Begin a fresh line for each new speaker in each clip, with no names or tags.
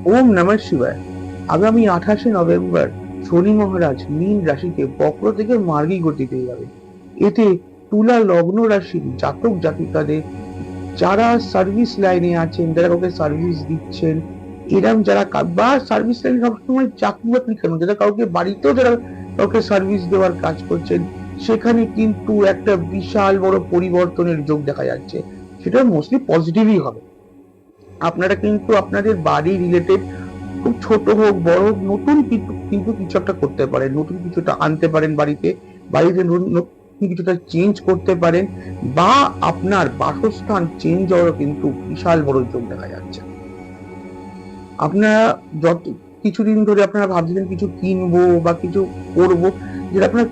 ওম নমঃ শিবায়। আগামী 28শে নভেম্বর শনি মহারাজ মীন রাশিতে বক্র থেকে মার্গী গতিতে যাবে। এতে তুলা লগ্ন রাশির জাতক জাতিকাদের, যারা সার্ভিস লাইনে আছেন, যারা কাউকে সার্ভিস দিচ্ছেন, এরম যারা বা সার্ভিস লাইনে সবসময় চাকরি বাকরি কেন, যারা কাউকে বাড়িতেও যারা কাউকে সার্ভিস দেওয়ার কাজ করছেন, সেখানে কিন্তু একটা বিশাল বড় পরিবর্তনের যোগ দেখা যাচ্ছে। সেটা মোস্টলি পজিটিভই হবে। আপনারা কিন্তু আপনাদের বাড়ি রিলেটেড, খুব ছোট হোক বড় হোক, নতুন কিন্তু কিছু একটা করতে পারেন, নতুন কিছুটা আনতে পারেন বাড়িতে, নতুন কিছুটা চেঞ্জ করতে পারেন, বা আপনার বাসস্থান চেঞ্জ হওয়ার কিন্তু বিশাল বড় যোগ দেখা যাচ্ছে। আপনারা যত কিছুদিন ধরে আপনারা ভাবছিলেন কিছু কিনবো বা কিছু করবো, যেটা আপনার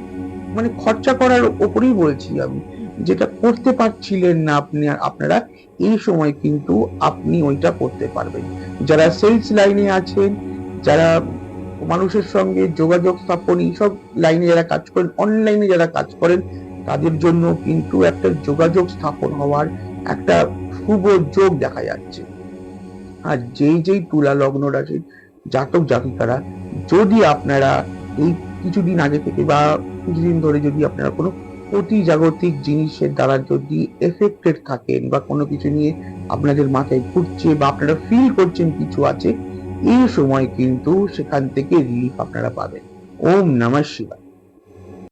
মানে খরচা করার ওপরেই বলছি আমি, যেটা করতে পারছিলেন না আপনারা এই সময় কিন্তু আপনি ওইটা করতে পারবেন। যারা সেলস লাইনে আছেন, যারা মানুষের সঙ্গে যোগাযোগ স্থাপন এইসব লাইনে যারা কাজ করেন, অনলাইনে যারা কাজ করেন, তাদের জন্য কিন্তু একটা যোগাযোগ স্থাপন হওয়ার একটা শুভ যোগ দেখা যাচ্ছে। আর যেই তুলা লগ্ন রাশির জাতক জাতিকারা, যদি আপনারা এই কিছুদিন আগে থেকে বা কিছুদিন ধরে যদি আপনারা কোনো অতি জাগতিক জিনিসের দ্বারা যদি এফেক্টেড থাকেন, বা কোনো কিছু নিয়ে আপনাদের মাথায় ঘুরছে বা আপনারা ফিল করছেন কিছু আছে, এই সময় কিন্তু সেখান থেকে রিলিফ আপনারা পাবেন। ওম নমঃ শিবায়।